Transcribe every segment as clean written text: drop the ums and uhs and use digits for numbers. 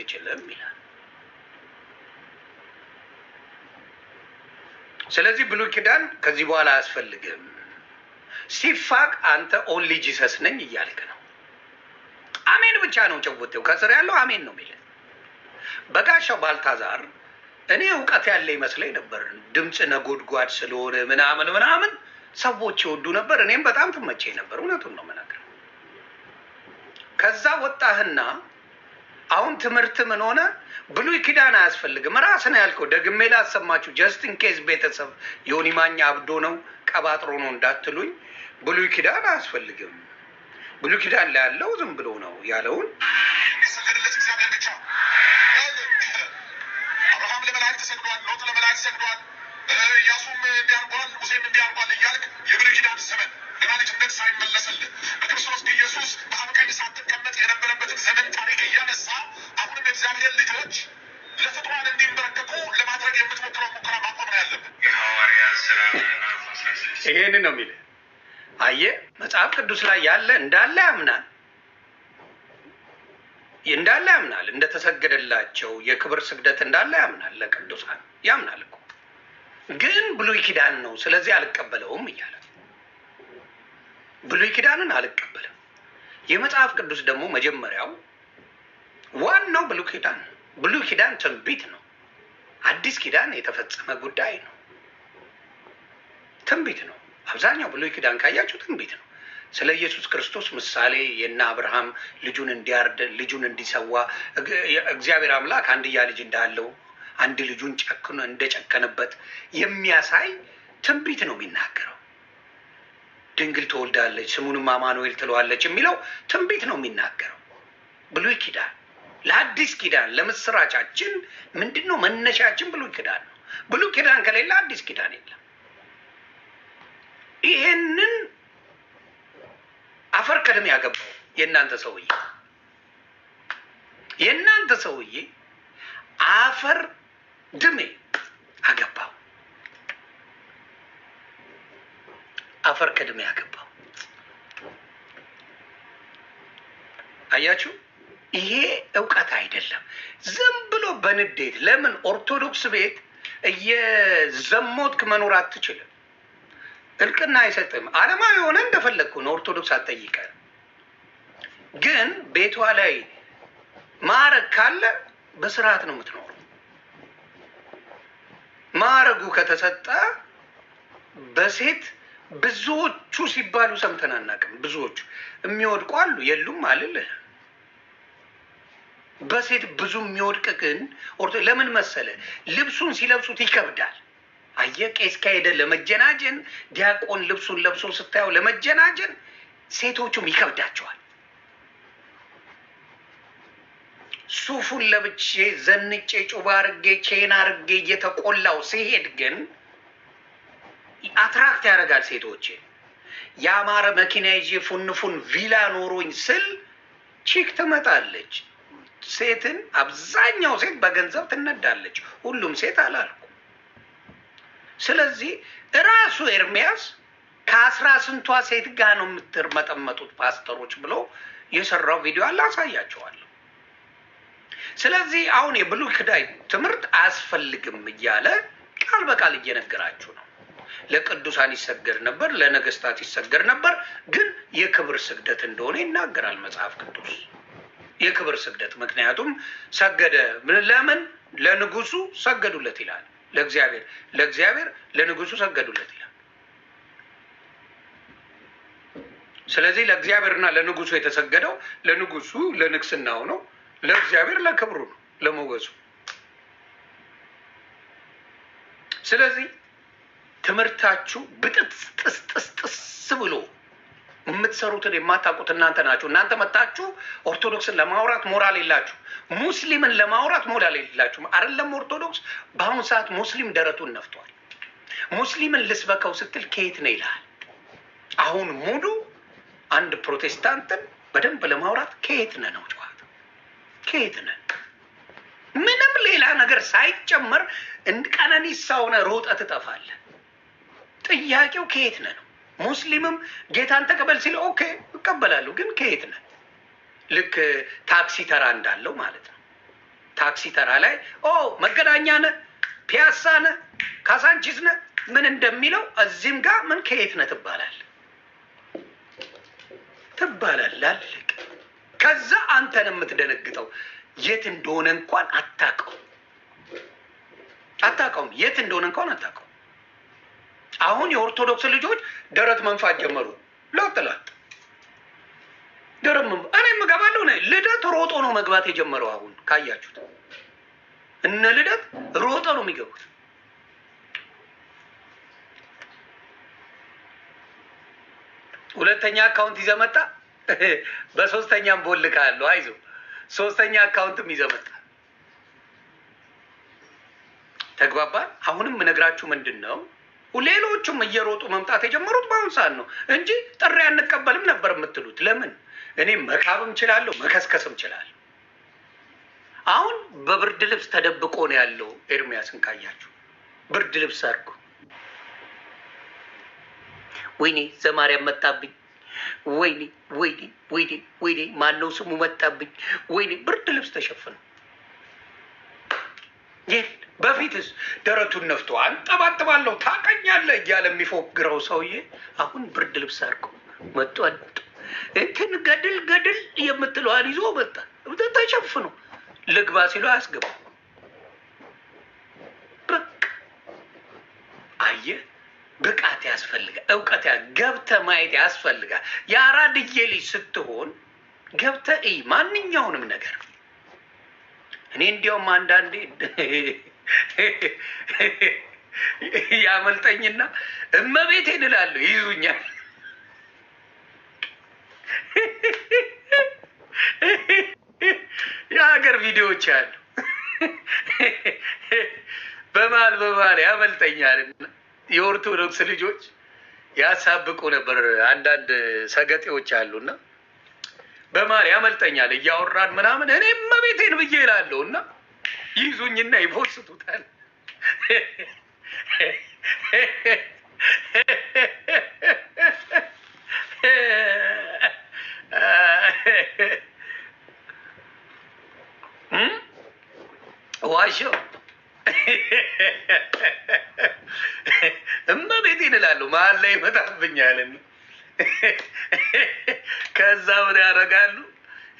አትችልም ይላል። ስለዚህ ብሉይ ኪዳን ከዚህ በኋላ አያስፈልግም። ሲፋቅ አንተ ኦንሊ ጂሰስ ነኝ እያልክ ነው። አሜን ብቻ ነው ጭውቴው፣ ከስር ያለው አሜን ነው የሚል በጋሻው ባልታዛር እኔ እውቀት ያለ ይመስለኝ ነበር። ድምፅ ነጎድጓድ ስለሆነ ምናምን ምናምን ሰዎች ይወዱ ነበር። እኔም በጣም ትመቸኝ ነበር። እውነቱን ነው የምነግርህ። ከዛ ወጣህና አሁን ትምህርት ምን ሆነ? ብሉይ ኪዳን አያስፈልግም። ራስን ያልከው ደግሜ ላሰማችሁ፣ ጀስት ኢን ኬዝ ቤተሰብ ዮኒ ማኛ አብዶ ነው ቀባጥሮ ነው እንዳትሉኝ። ብሉይ ኪዳን አያስፈልግም። ብሉይ ኪዳን ላይ ያለው ዝም ብሎ ነው ያለውን አብርሃም ለመላእክት ሰግዷል፣ ሎጥ ለመላእክት ሰግዷል፣ ኢያሱም እንዲያርጓል፣ ሙሴም እንዲያርጓል እያልክ የብሉይ ኪዳን ዘመን ገና ልጅነት ሳይመለስልህ በክርስቶስ ኢየሱስ በአብ ቀኝ ሳትቀመጥ የነበረበትን ዘመን ታሪክ እያነሳ አሁንም የእግዚአብሔር ልጆች ለፍጡራን እንዲንበረከኩ ለማድረግ የምትሞክረው ሙከራ ማቆም ነው ያለብን። ይሄንን ነው የሚልህ። አየህ፣ መጽሐፍ ቅዱስ ላይ ያለ እንዳለ ያምናል እንደተሰገደላቸው የክብር ስግደት እንዳለ ያምናል። ለቅዱሳን ያምናል እኮ ግን ብሉይ ኪዳን ነው ስለዚህ አልቀበለውም እያለ ብሉይ ኪዳንን አልቀበልም። የመጽሐፍ ቅዱስ ደግሞ መጀመሪያው ዋናው ብሉይ ኪዳን ነው። ብሉይ ኪዳን ትንቢት ነው። አዲስ ኪዳን የተፈጸመ ጉዳይ ነው። ትንቢት ነው። አብዛኛው ብሉይ ኪዳን ካያችሁ ትንቢት ነው። ስለ ኢየሱስ ክርስቶስ ምሳሌ የእነ አብርሃም ልጁን እንዲያርድ ልጁን እንዲሰዋ እግዚአብሔር አምላክ አንድያ ልጅ እንዳለው አንድ ልጁን ጨክኖ እንደጨከነበት የሚያሳይ ትንቢት ነው የሚናገረው። ድንግል ትወልዳለች ስሙንም አማኑኤል ትለዋለች የሚለው ትንቢት ነው የሚናገረው ብሉይ ኪዳን። ለአዲስ ኪዳን ለምስራቻችን ምንድን ነው መነሻችን? ብሉይ ኪዳን ነው። ብሉይ ኪዳን ከሌለ አዲስ ኪዳን የለም። ይሄንን አፈር ከድሜ ያገባው የእናንተ ሰውዬ አፈር ድሜ አገባው። አፈር ከድሜ ያገባው። አያችሁ፣ ይሄ እውቀት አይደለም። ዝም ብሎ በንዴት ለምን ኦርቶዶክስ ቤት እየዘሞትክ መኖር አትችልም? እልቅና አይሰጥም። ዓለማዊ የሆነ እንደፈለግኩ ነው። ኦርቶዶክስ አትጠይቀን። ግን ቤቷ ላይ ማዕረግ ካለ በስርዓት ነው የምትኖረው። ማዕረጉ ከተሰጠ በሴት ብዙዎቹ ሲባሉ ሰምተን አናውቅም። ብዙዎቹ የሚወድቁ አሉ የሉም አልልህ። በሴት ብዙ የሚወድቅ ግን ለምን መሰለ? ልብሱን ሲለብሱት ይከብዳል። አየህ፣ ቄስ ከሄደ ለመጀናጀን፣ ዲያቆን ልብሱን ለብሶ ስታየው ለመጀናጀን ሴቶቹም ይከብዳቸዋል። ሱፉን ለብቼ ዘንጬ ጩባ አርጌ ቼን አርጌ እየተቆላው ሲሄድ ግን አትራክት ያደርጋል ሴቶቼ። ያማረ መኪና ይዤ ፉንፉን ቪላ ኖሮኝ ስል ቺክ ትመጣለች። ሴትን አብዛኛው ሴት በገንዘብ ትነዳለች። ሁሉም ሴት አላልኩ። ስለዚህ እራሱ ኤርሚያስ ከ10 ስንቷ ሴት ጋር ነው የምትርመጠመጡት ፓስተሮች ብሎ የሰራው ቪዲዮ አለ፣ አሳያቸዋለሁ። ስለዚህ አሁን የብሉይ ኪዳን ትምህርት አያስፈልግም እያለ ቃል በቃል እየነገራችሁ ነው። ለቅዱሳን ይሰገድ ነበር፣ ለነገስታት ይሰገድ ነበር፣ ግን የክብር ስግደት እንደሆነ ይናገራል መጽሐፍ ቅዱስ። የክብር ስግደት ምክንያቱም ሰገደ። ለምን? ለንጉሱ ሰገዱለት ይላል። ለእግዚአብሔር ለንጉሱ ሰገዱለት ይላል። ስለዚህ ለእግዚአብሔርና ለንጉሱ የተሰገደው ለንጉሱ ለንግስናው ነው፣ ለእግዚአብሔር ለክብሩ ነው፣ ለሞገሱ። ስለዚህ ትምህርታችሁ ብጥስጥስጥስ ብሎ የምትሰሩትን የማታውቁት እናንተ ናችሁ። እናንተ መጣችሁ ኦርቶዶክስን ለማውራት ሞራል የላችሁ፣ ሙስሊምን ለማውራት ሞራል የላችሁ። አይደለም ኦርቶዶክስ፣ በአሁኑ ሰዓት ሙስሊም ደረቱን ነፍቷል። ሙስሊምን ልስበከው ስትል ከየት ነው ይልሃል። አሁን ሙሉ አንድ ፕሮቴስታንትን በደንብ ለማውራት ከየት ነህ ነው ጨዋታ። ከየት ነህ? ምንም ሌላ ነገር ሳይጨመር ቀነኒሳ ሆነህ ሮጠህ ትጠፋለህ። ጥያቄው ከየት ነህ ነው። ሙስሊምም ጌታን ተቀበል ሲል ኦኬ እቀበላለሁ፣ ግን ከየት ነህ? ልክ ታክሲ ተራ እንዳለው ማለት ነው። ታክሲ ተራ ላይ መገናኛ ነህ፣ ፒያሳ ነህ፣ ካሳንቺስ ነህ ምን እንደሚለው እዚህም ጋር ምን ከየት ነህ ትባላለህ። አለቀ። ከዛ አንተን የምትደነግጠው የት እንደሆነ እንኳን አታውቀውም። የት እንደሆነ እንኳን አታውቀውም። አሁን የኦርቶዶክስ ልጆች ደረት መንፋት ጀመሩ። ለጥላት ደረት መንፋት እኔ የምገባለሁ ነ ልደት ሮጦ ነው መግባት የጀመረው። አሁን ካያችሁት እነ ልደት ሮጦ ነው የሚገቡት። ሁለተኛ አካውንት ይዘህ መጣ። በሶስተኛም ቦልካለሁ። አይዞህ ሶስተኛ አካውንትም ይዘህ መጣ። ተግባባን። አሁንም የምነግራችሁ ምንድን ነው፣ ሌሎቹም እየሮጡ መምጣት የጀመሩት በአሁኑ ሰዓት ነው እንጂ ጥሪ አንቀበልም ነበር የምትሉት ለምን? እኔ መካብም እችላለሁ መከስከስም እችላለሁ። አሁን በብርድ ልብስ ተደብቆ ነው ያለው። ኤርሚያስን ካያችሁ ብርድ ልብስ አድርጎ ወይኔ ዘማርያም መጣብኝ፣ ወይኔ ማነው ስሙ መጣብኝ፣ ወይኔ ብርድ ልብስ ተሸፍነው። ይህ በፊትስ ደረቱን ነፍቶ አንጠባጥባለሁ ታቀኛለህ እያለ የሚፎግረው ሰውዬ አሁን ብርድ ልብስ አድርጎ መጥቷል። እንትን ገድል የምትለዋን ይዞ መጣ። ተሸፍኖ ልግባ ሲሉ አያስገባ። በቃ አየህ፣ ብቃት ያስፈልጋል፣ እውቀት ገብተህ ማየት ያስፈልጋል። የአራድዬ ልጅ ስትሆን ገብተህ እይ ማንኛውንም ነገር። እኔ እንዲያውም አንዳንዴ ያመልጠኝና እመቤቴን እላለሁ ይይዙኛል። የሀገር ቪዲዮዎች አሉ በመሀል ያመልጠኛል። የኦርቶዶክስ ልጆች ያሳብቁ ነበር። አንዳንድ ሰገጤዎች አሉና በመሀል ያመልጠኛል እያወራን ምናምን እኔ እመቤቴን ብዬ እላለሁ እና ይዙኝና ይፖስቱታል። ዋሻው እመቤቴን እላለሁ መሀል ላይ ይመጣብኛልን። ከዛ ምን ያደርጋሉ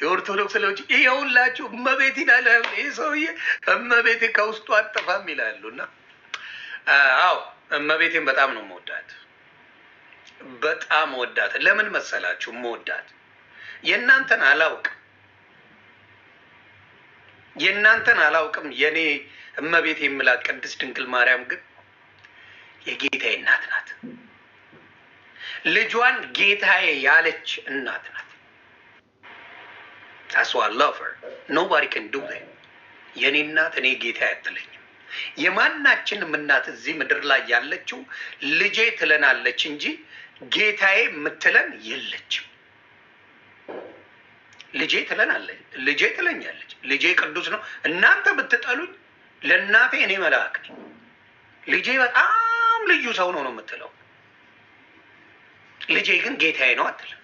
የኦርቶዶክስ ልጆች? ይኸውላችሁ እመቤት ይላል ይህ ሰውዬ፣ እመቤቴ ከውስጡ አጠፋም ይላሉ። እና አዎ እመቤቴን በጣም ነው መወዳት፣ በጣም ወዳት። ለምን መሰላችሁ መወዳት? የእናንተን አላውቅም። የኔ እመቤቴ የምላት ቅድስት ድንግል ማርያም ግን የጌታዬ እናት ናት። ልጇን ጌታዬ ያለች እናት ናት። That's why I love her. Nobody can do that. የኔ እናት እኔ ጌታ አትለኝም። የማናችንም እናት እዚህ ምድር ላይ ያለችው ልጄ ትለናለች እንጂ ጌታዬ የምትለን የለችም። ልጄ ትለናለች፣ ልጄ ትለኛለች። ልጄ ቅዱስ ነው። እናንተ ብትጠሉኝ ለእናቴ እኔ መልአክ ነኝ። ልጄ በጣም ልዩ ሰው ነው የምትለው። ልጄ ግን ጌታዬ ነው አትልም።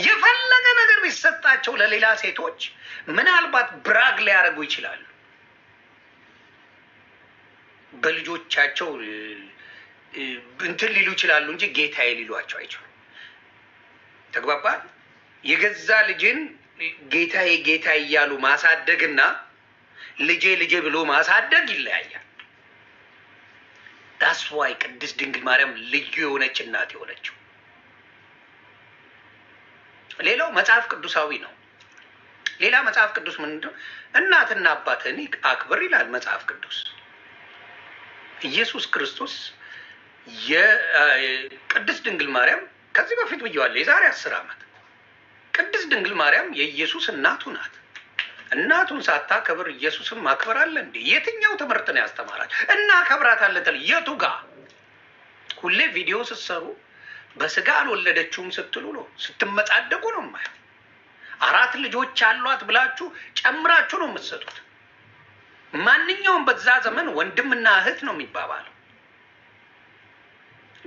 የፈለገ ነገር ቢሰጣቸው ለሌላ ሴቶች ምናልባት ብራግ ሊያደርጉ ይችላሉ። በልጆቻቸው እንትን ሊሉ ይችላሉ እንጂ ጌታዬ ሊሏቸው አይችሉም። ተግባባል? የገዛ ልጅን ጌታዬ ጌታዬ እያሉ ማሳደግና ልጄ ብሎ ማሳደግ ይለያያል። ዳስ ዋይ ቅድስት ድንግል ማርያም ልዩ የሆነች እናት የሆነችው። ሌላው መጽሐፍ ቅዱሳዊ ነው። ሌላ መጽሐፍ ቅዱስ ምንድነው? እናትና አባትህን አክብር ይላል መጽሐፍ ቅዱስ። ኢየሱስ ክርስቶስ የቅድስት ድንግል ማርያም ከዚህ በፊት ብየዋለሁ፣ የዛሬ 10 ዓመት ቅድስት ድንግል ማርያም የኢየሱስ እናቱ ናት። እናቱን ሳታከብር ኢየሱስን ማክበር አለ እንዴ? የትኛው ትምህርት ነው ያስተማራል? እናከብራታለን የቱ ጋር? ሁሌ ቪዲዮ ስትሰሩ በስጋ አልወለደችውም ስትሉ ነው፣ ስትመጻደቁ ነው የማየው። 4 ልጆች አሏት ብላችሁ ጨምራችሁ ነው የምትሰጡት። ማንኛውም በዛ ዘመን ወንድምና እህት ነው የሚባባለው።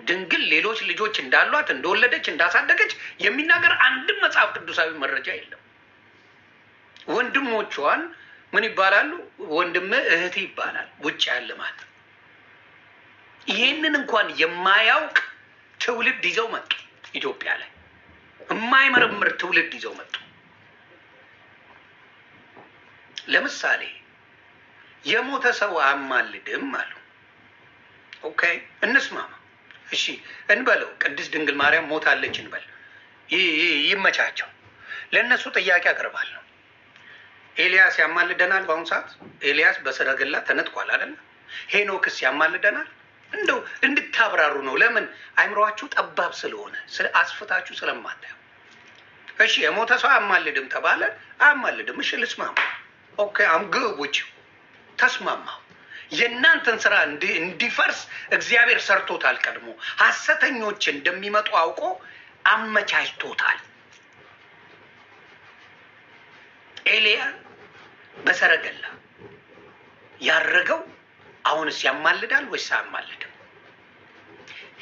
ድንግል ሌሎች ልጆች እንዳሏት እንደወለደች እንዳሳደገች የሚናገር አንድም መጽሐፍ ቅዱሳዊ መረጃ የለም። ወንድሞቿን ምን ይባላሉ? ወንድም እህት ይባላል። ውጭ ያለ ማለት ይሄንን እንኳን የማያውቅ ትውልድ ይዘው መጡ። ኢትዮጵያ ላይ የማይመረምር ትውልድ ይዘው መጡ። ለምሳሌ የሞተ ሰው አያማልድም አሉ። ኦኬ እንስማማ። እሺ እንበለው፣ ቅድስት ድንግል ማርያም ሞታለች እንበል። ይመቻቸው። ለእነሱ ጥያቄ አቀርባለሁ። ኤልያስ ያማልደናል? በአሁኑ ሰዓት ኤልያስ በሰረገላ ተነጥቋል አይደለ? ሄኖክስ ያማልደናል? እንደው እንድታብራሩ ነው። ለምን አይምሯችሁ ጠባብ ስለሆነ አስፍታችሁ ስለማታዩ። እሺ የሞተ ሰው አያማልድም ተባለ። አያማልድም። እሺ ልስማማ። ኦኬ አምግቦች ተስማማው። የእናንተን ስራ እንዲፈርስ እግዚአብሔር ሰርቶታል። ቀድሞ ሐሰተኞች እንደሚመጡ አውቆ አመቻችቶታል። ኤልያ በሰረገላ ያረገው አሁንስ ያማልዳል ወይስ አያማልድም?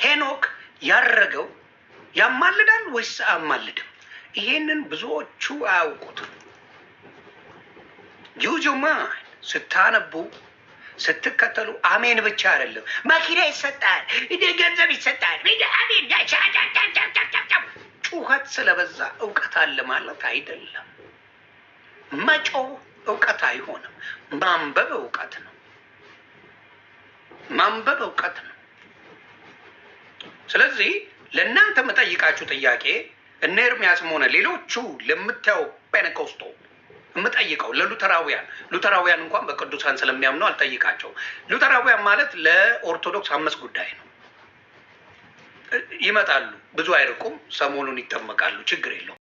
ሄኖክ ያረገው ያማልዳል ወይስ አያማልድም? ይሄንን ብዙዎቹ አያውቁትም። ዩጁማ ስታነቡ ስትከተሉ አሜን ብቻ አይደለም። መኪና ይሰጣል፣ ገንዘብ ይሰጣል። ጩኸት ስለበዛ እውቀት አለ ማለት አይደለም። መጮህ እውቀት አይሆንም። ማንበብ እውቀት ነው። ማንበብ እውቀት ነው። ስለዚህ ለእናንተ የምጠይቃችሁ ጥያቄ እነ ኤርምያስም ሆነ ሌሎቹ ለምታየው ፔንቴኮስቶ የምጠይቀው ሉተራውያን እንኳን በቅዱሳን ስለሚያምኑ አልጠይቃቸው። ሉተራውያን ማለት ለኦርቶዶክስ 5 ጉዳይ ነው። ይመጣሉ፣ ብዙ አይርቁም፣ ሰሞኑን ይጠመቃሉ፣ ችግር የለውም።